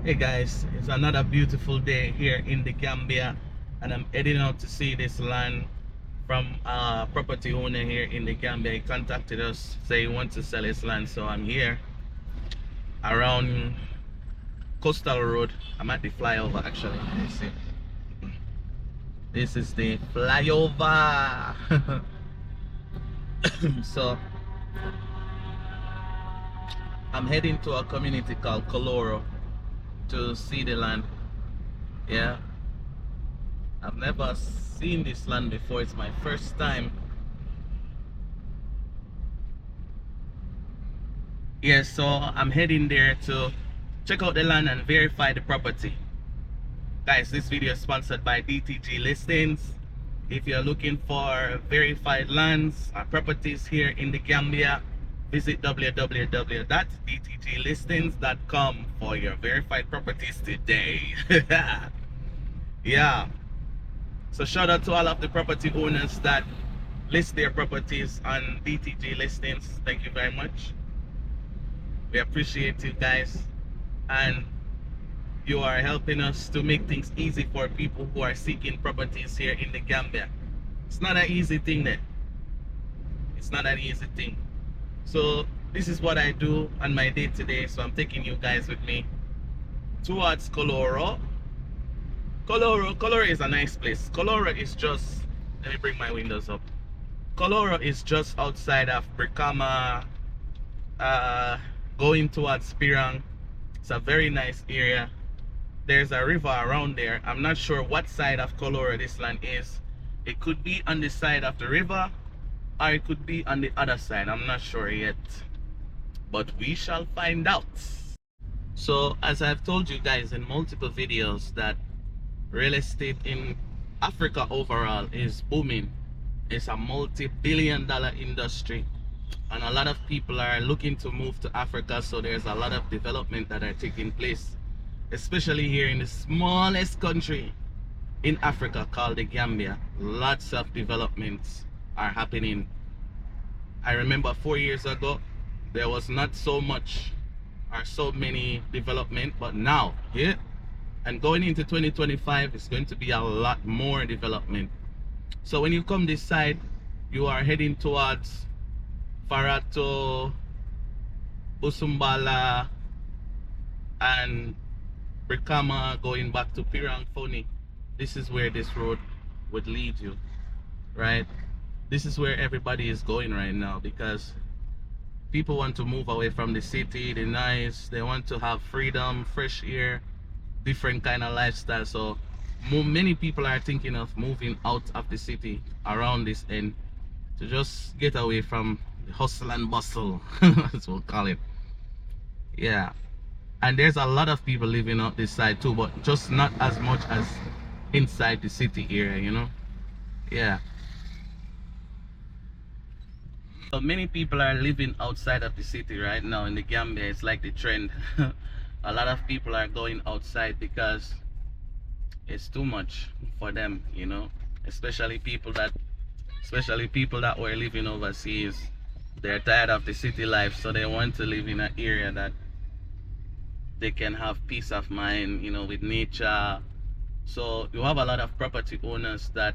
Hey guys, it's another beautiful day here in the Gambia, and I'm heading out to see this land from a property owner here in the Gambia. He contacted us, say he wants to sell his land, so I'm here around Coastal Road. I'm at the flyover actually. You see, this is the flyover. So I'm heading to a community called Koloro to see the land. Yeah, I've never seen this land before. It's my first time. Yeah, so I'm heading there to check out the land and verify the property. Guys, this video is sponsored by DTG Listings. If you're looking for verified lands or properties here in the Gambia, visit www.dtglistings.com for your verified properties today. Yeah, so shout out to all of the property owners that list their properties on DTG Listings. Thank you very much. We appreciate you guys, and you are helping us to make things easy for people who are seeking properties here in the Gambia. It's not an easy thing there. It's not an easy thing. So this is what I do on my day today. So I'm taking you guys with me towards Koloro. Koloro is a nice place. Koloro is just, let me bring my windows up. Koloro is just outside of Brikama, going towards Pirang. It's a very nice area. There's a river around there. I'm not sure what side of Koloro this land is. It could be on the side of the river, or it could be on the other side. I'm not sure yet, but we shall find out. So as I've told you guys in multiple videos, that real estate in Africa overall is booming. It's a multi-billion-dollar industry, and a lot of people are looking to move to Africa. So there's a lot of development that are taking place, especially here in the smallest country in Africa called the Gambia. Lots of developments are happening. I remember 4 years ago there was not so much or so many development, but now, yeah, and going into 2025, it's going to be a lot more development. So when you come this side, you are heading towards Farato, Usumbala, and Brikama, going back to Pirang Foni. This is where this road would lead you, right? This is where everybody is going right now, because people want to move away from the city, the noise. They want to have freedom, fresh air, different kind of lifestyle. So many people are thinking of moving out of the city around this end to just get away from the hustle and bustle. That's what we'll call it. Yeah, and there's a lot of people living out this side too, but just not as much as inside the city area, you know. Yeah, so many people are living outside of the city right now in the Gambia. It's like the trend. A lot of people are going outside because it's too much for them, you know, especially people that were living overseas. They're tired of the city life, so they want to live in an area that they can have peace of mind, you know, with nature. So you have a lot of property owners that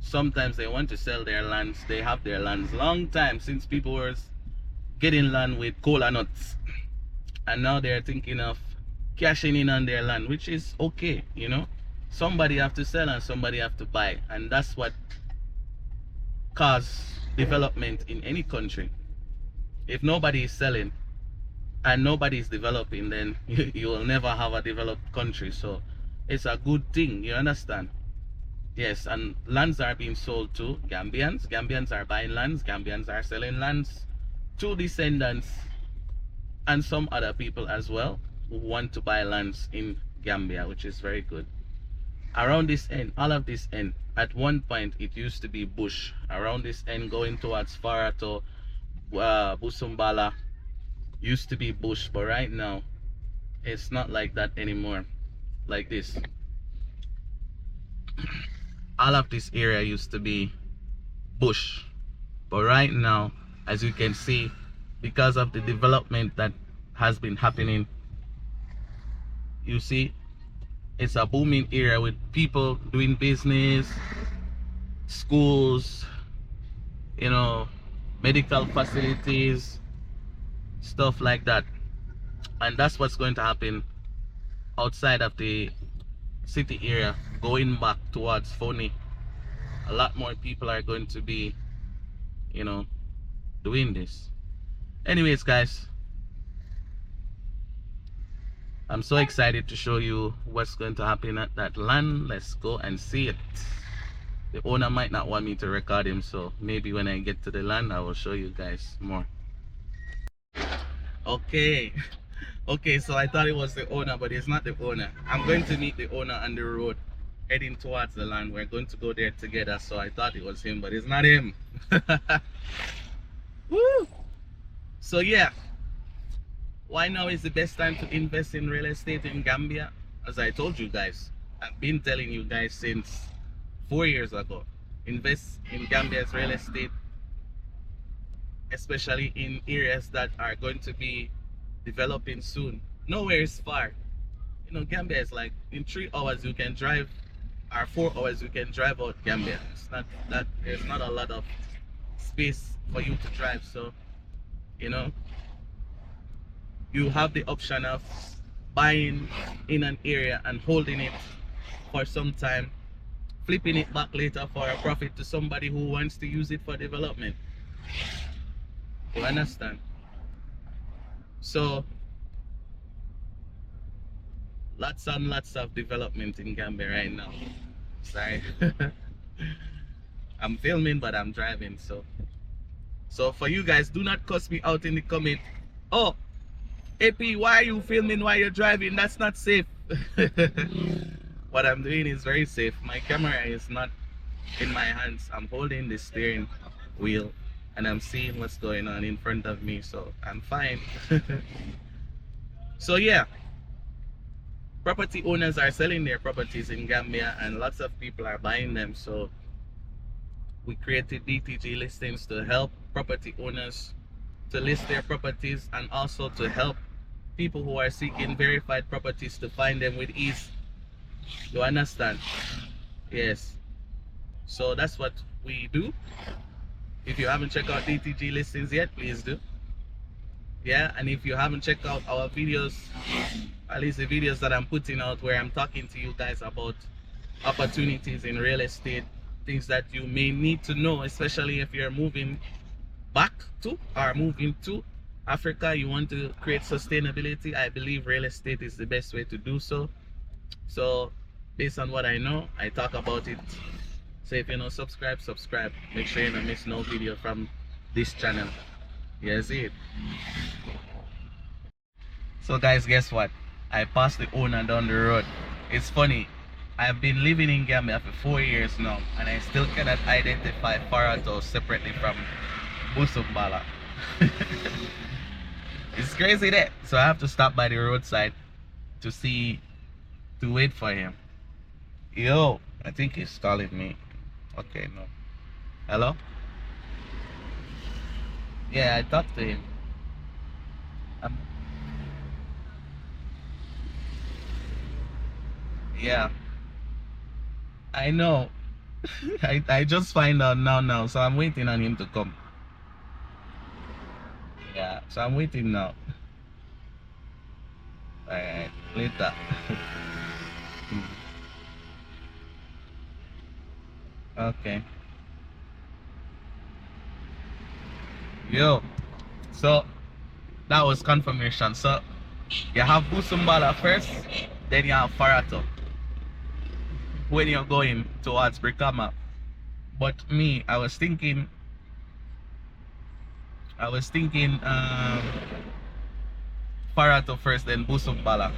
sometimes they want to sell their lands. They have their lands long time since people were getting land with cola nuts, and now they're thinking of cashing in on their land, which is okay, you know. Somebody have to sell and somebody have to buy, and that's what causes development in any country. If nobody is selling and nobody is developing, then you will never have a developed country. So it's a good thing, you understand? Yes, and lands are being sold to Gambians. Gambians are buying lands. Gambians are selling lands to descendants and some other people as well who want to buy lands in Gambia, which is very good. Around this end, all of this end, at one point it used to be bush. Around this end going towards Farato, Busumbala, used to be bush, but right now it's not like that anymore. Like this, all of this area used to be bush, but right now, as you can see, because of the development that has been happening, You see, it's a booming area with people doing business, schools, you know, medical facilities, stuff like that. And that's what's going to happen outside of the city area, going back towards Phony. A lot more people are going to be, you know, doing this. Anyways, guys, I'm so excited to show you what's going to happen at that land. Let's go and see it. The owner might not want me to record him, so maybe when I get to the land, I will show you guys more. Okay. Okay, so I thought it was the owner, but it's not the owner. I'm going to meet the owner on the road heading towards the land. We're going to go there together, so I thought it was him, but it's not him. Woo! So yeah, why now is the best time to invest in real estate in Gambia? As I told you guys, I've been telling you guys since 4 years ago, invest in Gambia's real estate, especially in areas that are going to be developing soon. Nowhere is far. You know, Gambia is like in 3 hours you can drive, or 4 hours you can drive out Gambia. It's not that there's not a lot of space for you to drive, so you know, you have the option of buying in an area and holding it for some time, flipping it back later for a profit to somebody who wants to use it for development. You understand? So lots and lots of development in Gambia right now. Sorry. I'm filming but I'm driving, so for you guys, do not cuss me out in the comment. Oh, AP, why are you filming while you're driving? That's not safe. What I'm doing is very safe. My camera is not in my hands. I'm holding the steering wheel and I'm seeing what's going on in front of me, so I'm fine. So yeah, property owners are selling their properties in Gambia and lots of people are buying them, so we created DTG listings to help property owners to list their properties and also to help people who are seeking verified properties to find them with ease. You understand? Yes. So that's what we do. If you haven't checked out DTG listings yet, please do. Yeah, and if you haven't checked out our videos, at least the videos that I'm putting out where I'm talking to you guys about opportunities in real estate, things that you may need to know, especially if you're moving back to or moving to Africa, you want to create sustainability. I believe real estate is the best way to do so. So based on what I know, I talk about it. So if you know, subscribe. Make sure you don't miss no video from this channel. You see it? So guys, guess what? I passed the owner down the road. It's funny, I've been living in Gambia for 4 years now and I still cannot identify Farato separately from Busumbala. It's crazy that. So I have to stop by the roadside to wait for him. Yo, I think he's calling me. Okay, no. Hello? Yeah, I talked to him. Yeah, I know. I just find out now, so I'm waiting on him to come. Yeah, so I'm waiting now. Alright, later. Okay. Yo, so that was confirmation. So you have Busumbala first, then you have Farato when you're going towards Brikama. But me, I was thinking Farato first, then Busumbala.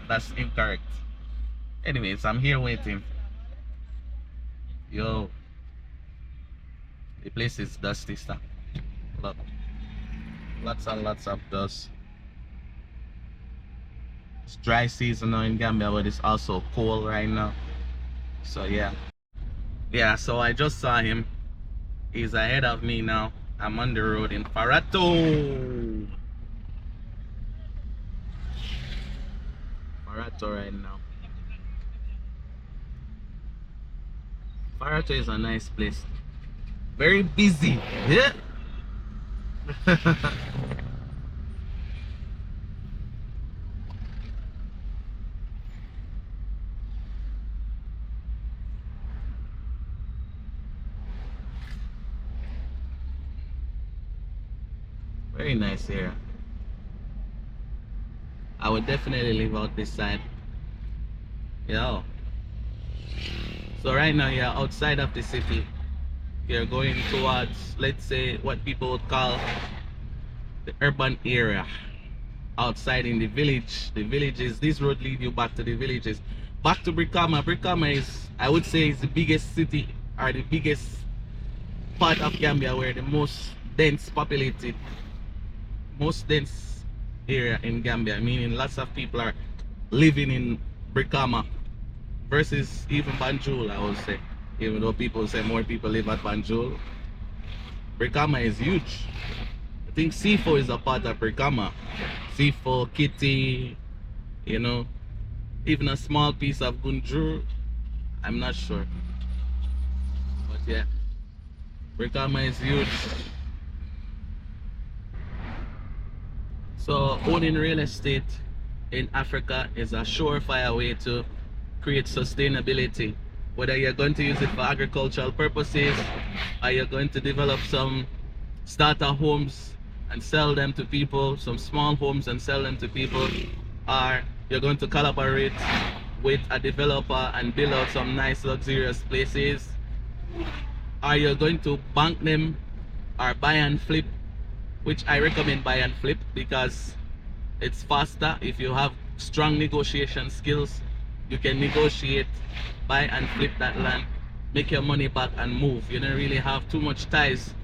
That's incorrect. Anyways, I'm here waiting. Yo, the place is dusty stuff. Look, lots and lots of dust. It's dry season now in Gambia, but it's also cold right now. So yeah, so I just saw him. He's ahead of me now. I'm on the road in Farato. Farato right now. Farato is a nice place. Very busy. Yeah. Very nice here. I would definitely live out this side. Yeah. So right now you're outside of the city. You're going towards, let's say, what people would call the urban area. Outside in the village. The villages, this road leads you back to the villages. Back to Brikama. Brikama is, I would say, is the biggest city, or the biggest part of Gambia where the most dense populated, most dense area in Gambia, meaning lots of people are living in Brikama versus even Banjul, I would say. Even though people say more people live at Banjul, Brikama is huge. I think Sifo is a part of Brikama. Sifo, Kitty, you know, even a small piece of Gunjur, I'm not sure. But yeah, Brikama is huge. So owning real estate in Africa is a surefire way to create sustainability. Whether you're going to use it for agricultural purposes, or you're going to develop some starter homes and sell them to people, some small homes and sell them to people, or you're going to collaborate with a developer and build out some nice luxurious places, or you're going to bank them or buy and flip, which I recommend buy and flip because it's faster. If you have strong negotiation skills, you can negotiate, buy and flip that land, make your money back and move. You don't really have too much ties,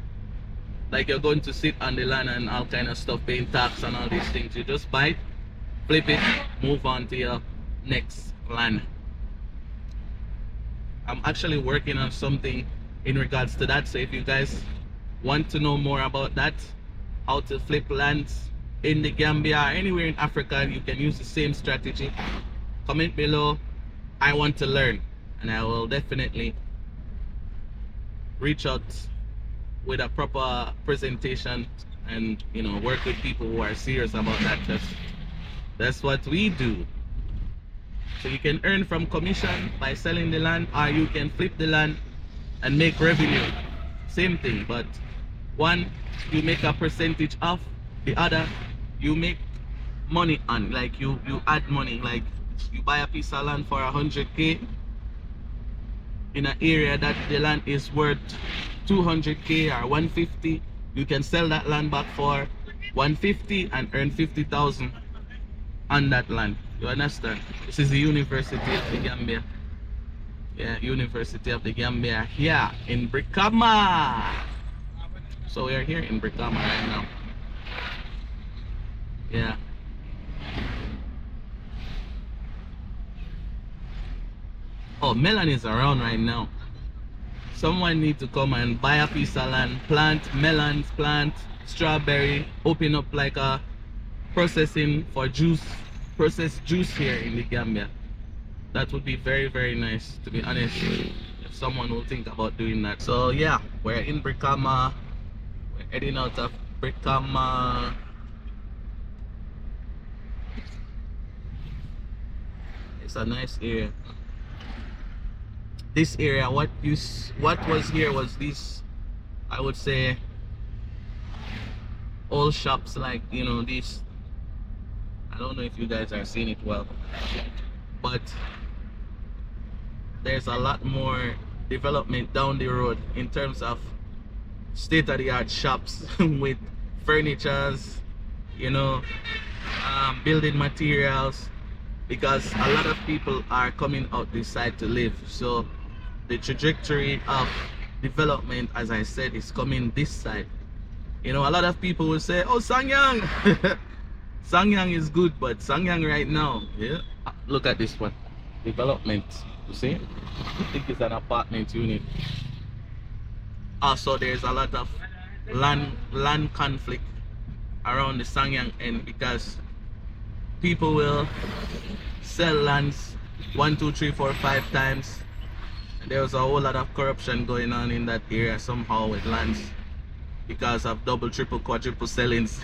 like you're going to sit on the land and all kind of stuff, paying tax and all these things. You just buy it, flip it, move on to your next land. I'm actually working on something in regards to that, so if you guys want to know more about that, how to flip lands in the Gambia or anywhere in Africa, you can use the same strategy. Comment below, I want to learn, and I will definitely reach out with a proper presentation and, you know, work with people who are serious about that, because that's what we do. So you can earn from commission by selling the land, or you can flip the land and make revenue. Same thing, but one you make a percentage off, the other you make money on, like you add money. Like you buy a piece of land for 100k in an area that the land is worth 200k or 150, you can sell that land back for 150 and earn 50,000 on that land. You understand? This is the University of the Gambia. Yeah, University of the Gambia here in Brikama. So we are here in Brikama right now. Yeah. Oh, melon is around right now. Someone need to come and buy a piece of land, plant melons, plant strawberry, open up like a processing for juice, processed juice here in the Gambia. That would be very, very nice, to be honest, if someone will think about doing that. So yeah, we're in Brikama. We're heading out of Brikama. It's a nice area. This area, what was here was these, I would say, old shops, like, you know, these, I don't know if you guys are seeing it well, but there's a lot more development down the road in terms of state-of-the-art shops with furnitures, you know, building materials, because a lot of people are coming out this side to live. So the trajectory of development, as I said, is coming this side. You know, a lot of people will say, oh, Sangyang Sangyang is good, but Sangyang right now, yeah, look at this one, development, you see, I think it's an apartment unit. Also, there's a lot of land conflict around the Sangyang end, because people will sell lands 1, 2, 3, 4, 5 times. And there was a whole lot of corruption going on in that area somehow with lands because of double, triple, quadruple sellings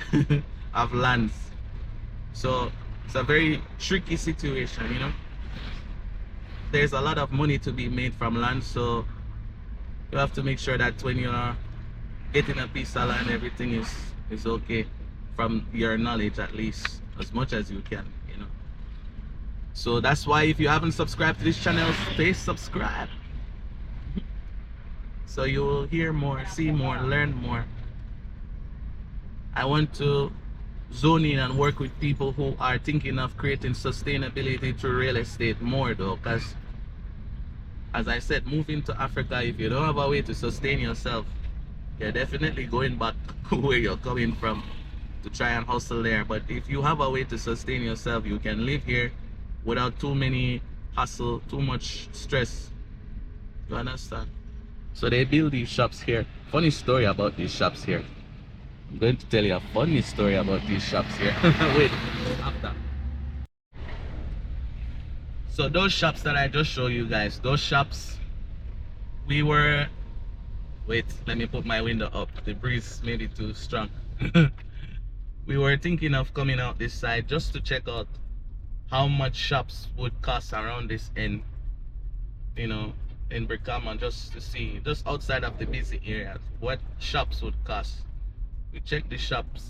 of lands. So it's a very tricky situation, you know. There's a lot of money to be made from land, so you have to make sure that when you are getting a piece of land, everything is okay from your knowledge, at least as much as you can, you know. So that's why if you haven't subscribed to this channel, stay subscribed so you will hear more, see more, learn more. I want to zone in and work with people who are thinking of creating sustainability through real estate more though, because as I said, moving to Africa, if you don't have a way to sustain yourself, you're definitely going back where you're coming from to try and hustle there. But if you have a way to sustain yourself, you can live here without too many hassle, too much stress. You understand? So they build these shops here. Funny story about these shops here. I'm going to tell you a funny story about these shops here. Wait, after. So those shops that I just showed you guys, those shops, we were, wait, let me put my window up. The breeze may be too strong. We were thinking of coming out this side just to check out how much shops would cost around this end, you know, in Brikama, just to see, just outside of the busy areas, what shops would cost. We checked the shops.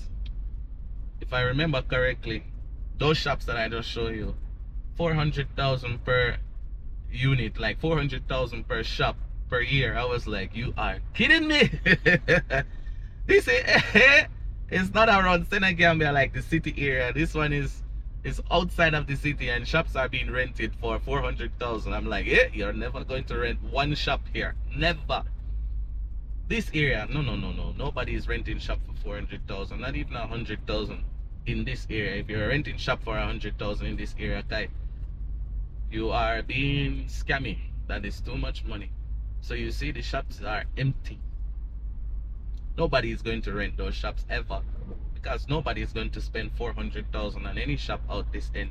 If I remember correctly, those shops that I just showed you, 400,000 per unit, like 400,000 per shop per year. I was like, you are kidding me. This it's not around Senegal, Gambia, like the city area. This one is outside of the city, and shops are being rented for 400,000. I'm like, you're never going to rent one shop here, never. This area, no, nobody is renting shop for 400,000, not even 100,000 in this area. If you're renting shop for 100,000 in this area, Kai, you are being scammy. That is too much money. So you see, the shops are empty. Nobody is going to rent those shops ever, because nobody is going to spend 400,000 on any shop out this end.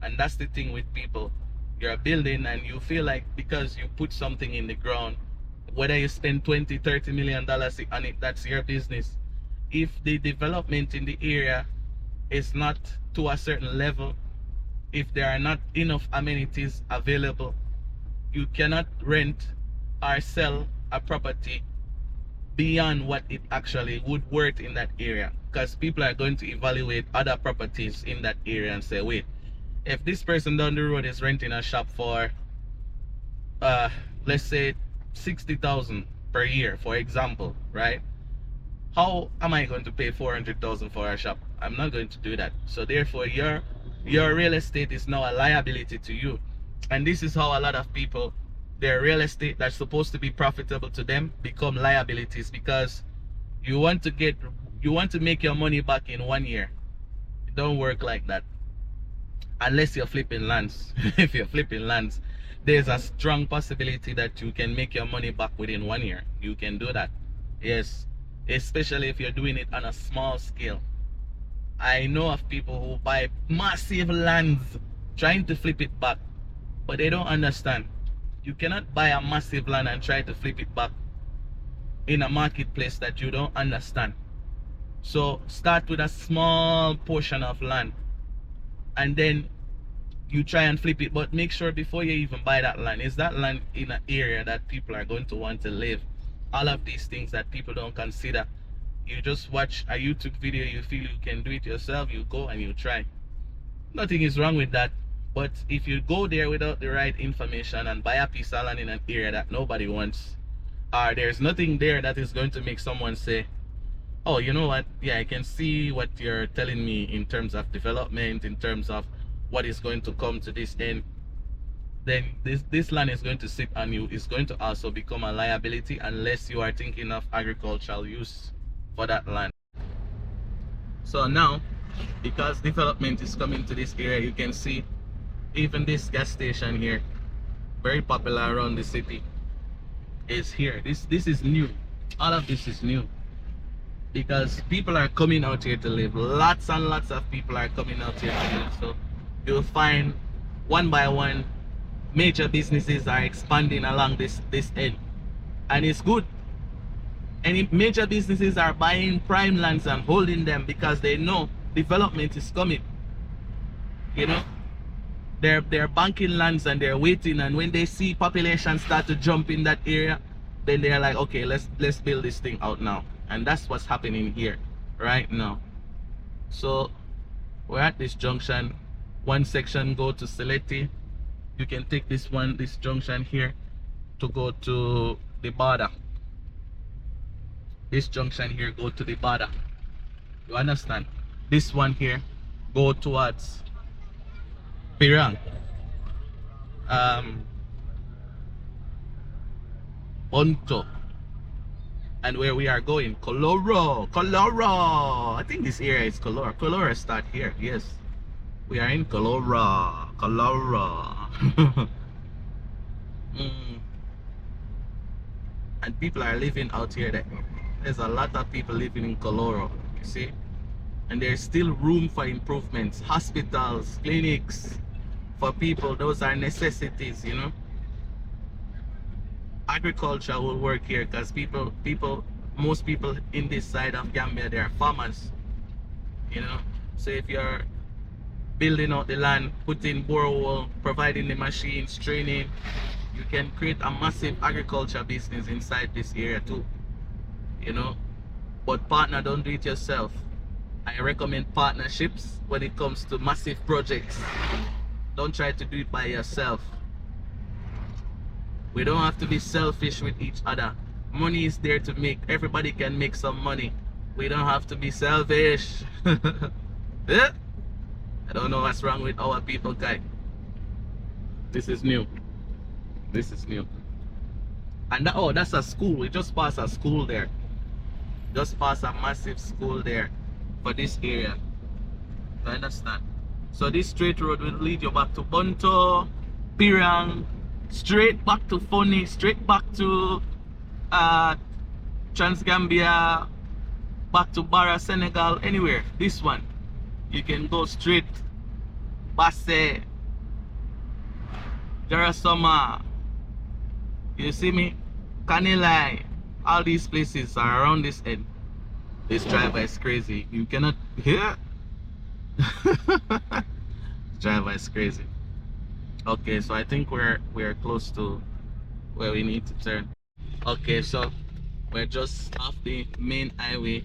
And that's the thing with people. You're building and you feel like because you put something in the ground, whether you spend 20, 30 million dollars on it, that's your business. If the development in the area is not to a certain level, if there are not enough amenities available, you cannot rent or sell a property beyond what it actually would worth in that area, because people are going to evaluate other properties in that area and say, wait, if this person down the road is renting a shop for let's say 60,000 per year, for example, right? How am I going to pay 400,000 for a shop? I'm not going to do that. So therefore your real estate is now a liability to you. And this is how a lot of people, their real estate that's supposed to be profitable to them become liabilities, because you want to make your money back in 1 year. It don't work like that unless you're flipping lands. If you're flipping lands, there's a strong possibility that you can make your money back within 1 year. You can do that, yes, especially if you're doing it on a small scale. I know of people who buy massive lands trying to flip it back, but they don't understand. You cannot buy a massive land and try to flip it back in a marketplace that you don't understand. So start with a small portion of land and then you try and flip it, but make sure before you even buy that land, is that land in an area that people are going to want to live? All of these things that people don't consider. You just watch a YouTube video, you feel you can do it yourself, you go and you try. Nothing is wrong with that. But if you go there without the right information and buy a piece of land in an area that nobody wants, or there's nothing there that is going to make someone say, oh, you know what, yeah, I can see what you're telling me in terms of development, in terms of what is going to come to this end, then this land is going to sit on you. It's going to also become a liability unless you are thinking of agricultural use for that land. So now, because development is coming to this area, you can see even this gas station here, very popular around the city, is here. This is new. All of this is new because people are coming out here to live. Lots and lots of people are coming out here to live. So you'll find one by one, major businesses are expanding along this end, and it's good. Any major businesses are buying prime lands and holding them because they know development is coming. You know, they're banking lands and they're waiting, and when they see population start to jump in that area, then they're like, okay, let's build this thing out now. And that's what's happening here right now. So we're at this junction. One section go to Seleti. You can take this junction here to go to the border. This junction here go to the border. You understand? This one here go towards Pirang. Onto. And where we are going, Koloro. I think this area is Koloro. Koloro start here. Yes, we are in Koloro. And people are living out here. There's a lot of people living in Koloro, you see, and there's still room for improvements. Hospitals, clinics for people, those are necessities, you know. Agriculture will work here because most people in this side of Gambia, they are farmers, you know. So if you're building out the land, putting borehole, providing the machines, training, you can create a massive agriculture business inside this area too, you know. But partner, don't do it yourself. I recommend partnerships when it comes to massive projects. Don't try to do it by yourself. We don't have to be selfish with each other. Money is there to make. Everybody can make some money. We don't have to be selfish. I don't know what's wrong with our people, guy. This is new. This is new. And oh, that's a school. We just passed a school there. Just passed a massive school there for this area. You understand? So this straight road will lead you back to Bonto, Pirang, straight back to Foni, straight back to Gambia, back to Barra, Senegal, anywhere. This one, you can go straight. Basse, Jarasoma, you see me? Kanilai, all these places are around this end. This driver is crazy. You cannot hear. Driver is crazy. Okay, so I think we're close to where we need to turn. Okay, so we're just off the main highway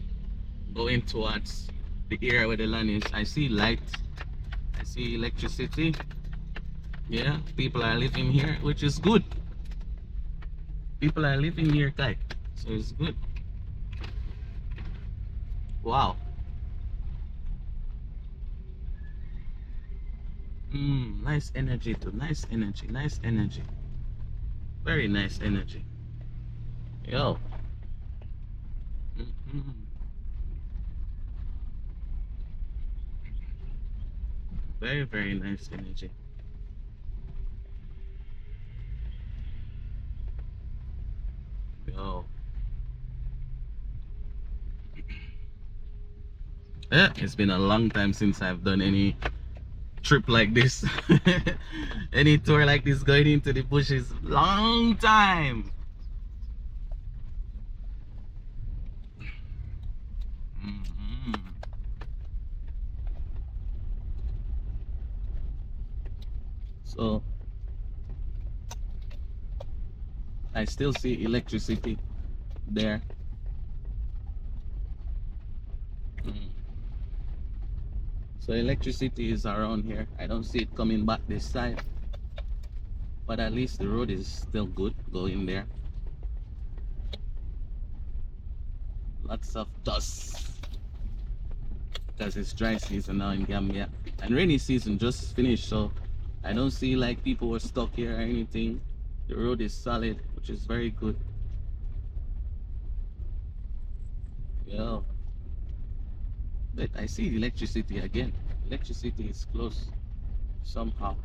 going towards the area where the land is. I see light, I see electricity. Yeah, people are living here, which is good. People are living here, guy, so it's good. Wow. Nice energy too. Nice energy. Nice energy. Very nice energy. Yo. Very, very nice energy. Yo. Yeah, it's been a long time since I've done any trip like this. Any tour like this, going into the bushes. Long time. So I still see electricity there. So electricity is around here. I don't see it coming back this side, but at least the road is still good going there. Lots of dust because it's dry season now in Gambia, and rainy season just finished, so I don't see like people were stuck here or anything. The road is solid, which is very good. Yeah. But I see electricity again. Electricity is close somehow.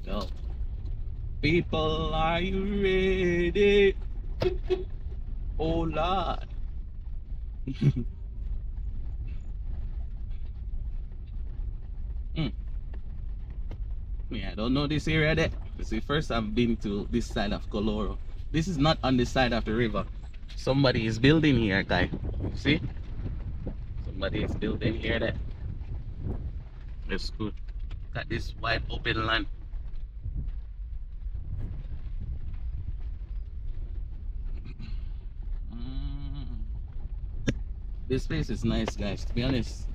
Yo. People, are you ready? Oh Lord. Mm. Yeah, I don't know this area there. See, first I've been to this side of Koloro. This is not on the side of the river. Somebody is building here, guy. See? Somebody is building here there. It's good. Got this wide open land. Mm. This place is nice, guys. To be honest,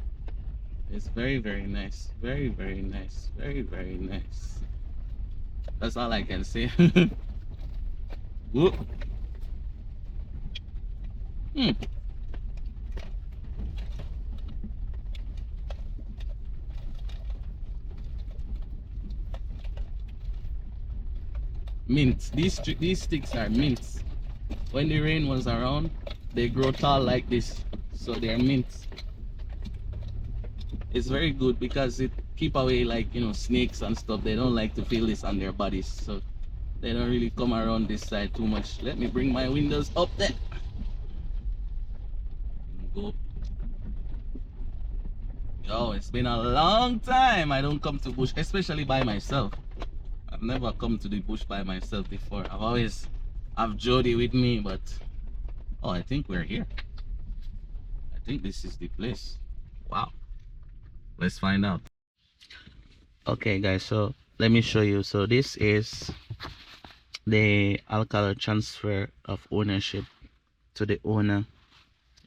it's very, very nice. Very, very nice. Very, very nice. That's all I can say. Whoop. Hmm. Mint. These sticks are mints. When the rain was around, they grow tall like this, so they're mints. It's very good because it keep away, like, you know, snakes and stuff. They don't like to feel this on their bodies, so they don't really come around this side too much. Let me bring my windows up there. Go. Yo, it's been a long time I don't come to bush, especially by myself. I've never come to the bush by myself before. I've always have Jody with me, but oh, I think we're here. I think this is the place. Wow. Let's find out. Okay, guys, so let me show you. So this is the alcala transfer of ownership to the owner,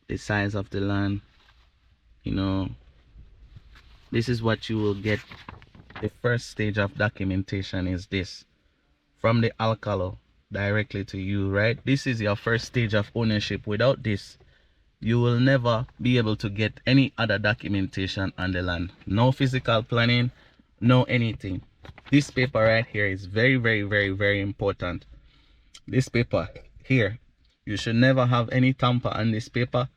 the size of the land. You know, this is what you will get. The first stage of documentation is this, from the alcala directly to you, right? This is your first stage of ownership. Without this, you will never be able to get any other documentation on the land. No physical planning, no anything. This paper right here is very, very, very, very important. This paper here, you should never have any tamper on this paper,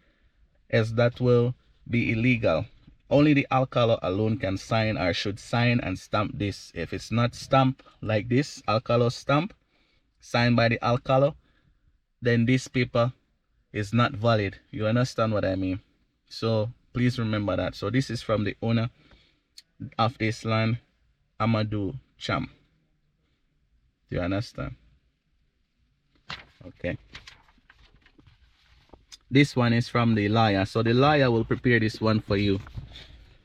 as that will be illegal. Only the alcala alone can sign, or should sign and stamp this. If it's not stamped like this, alcala stamp, signed by the alcala, then this paper is not valid. You understand what I mean? So please remember that. So this is from the owner of this land, Amadou Cham. Do you understand? Okay. This one is from the lawyer. So the lawyer will prepare this one for you.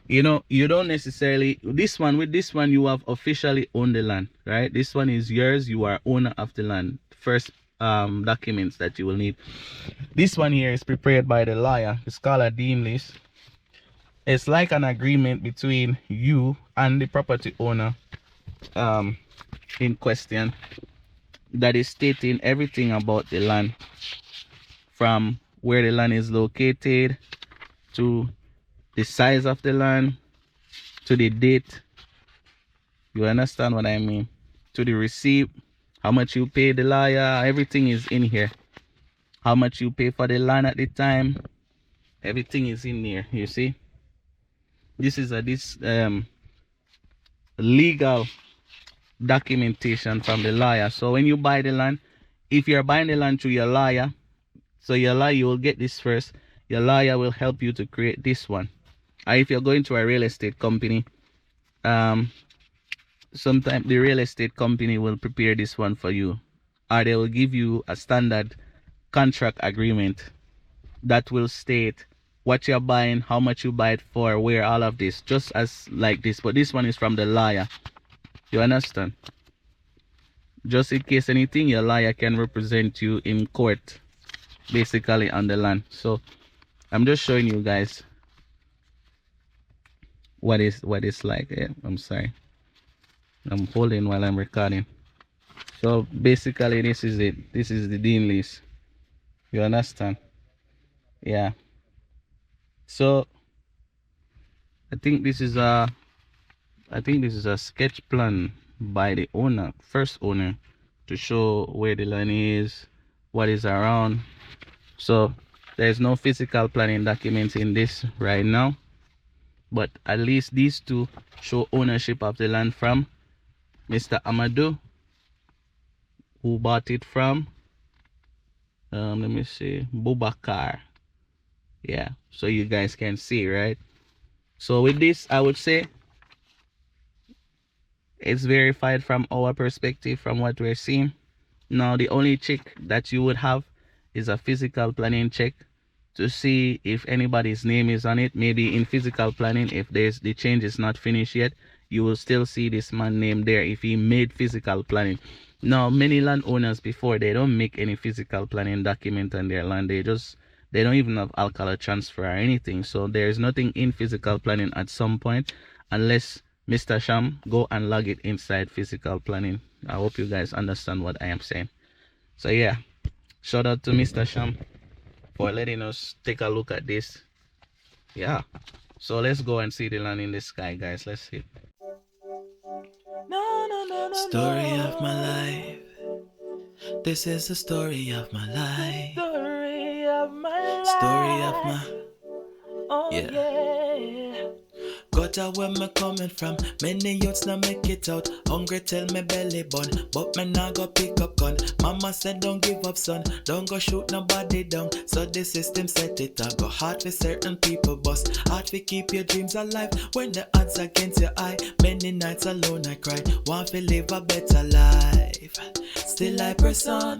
You know, you don't necessarily, with this one you have officially owned the land, right? This one is yours. You are owner of the land. First documents that you will need. This one here is prepared by the lawyer. It's called a deed list. It's like an agreement between you and the property owner in question, that is stating everything about the land, from where the land is located, to the size of the land, to the date. You understand what I mean? To the receipt, how much you pay the lawyer, everything is in here. How much you pay for the land at the time, everything is in here. You see, this is a legal documentation from the lawyer. So when you buy the land, if you're buying the land through your lawyer, so your lawyer, you will get this first. Your lawyer will help you to create this one. Or if you're going to a real estate company, sometimes the real estate company will prepare this one for you, or they will give you a standard contract agreement that will state what you're buying, how much you buy it for, where, all of this, just as like this. But this one is from the lawyer. You understand? Just in case anything, your lawyer can represent you in court, basically, on the land. So I'm just showing you guys what it's like. Yeah, I'm sorry, I'm holding while I'm recording. So basically, this is it. This is the deed list. You understand? Yeah. So I think this is a sketch plan by the owner, first owner, to show where the land is, what is around. So there's no physical planning documents in this right now, but at least these two show ownership of the land from Mr. Amadou, who bought it from let me see, Boubacar. Yeah, so you guys can see, right? So with this, I would say It's verified from our perspective, from what we're seeing. Now, the only check that you would have is a physical planning check to see if anybody's name is on it. Maybe in physical planning, if the change is not finished yet, you will still see this man name there if he made physical planning. Now, many landowners before, they don't make any physical planning document on their land. They don't even have alcala transfer or anything. So there's nothing in physical planning at some point, unless Mr. Sham go and log it inside physical planning. I hope you guys understand what I am saying. So yeah, shout out to Mr. Sham for letting us take a look at this. Yeah, so let's go and see the land in the sky, guys. Let's see. Story of my life. This is the story of my life. Story of my life. Story of my. Oh, Yeah. Gutter where me coming from. Many youths now make it out. Hungry till me belly bun, but me nah go pick up gun. Mama said don't give up, son. Don't go shoot nobody down. So the system set it up. Go hard for certain people, boss. Hard for keep your dreams alive when the odds against your eye. Many nights alone I cry. Want to live a better life. Still I press on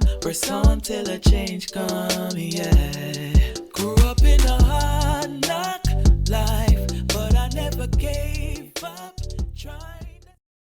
till a change come. Yeah. Grew up in a hard knock life, but I never gave up trying.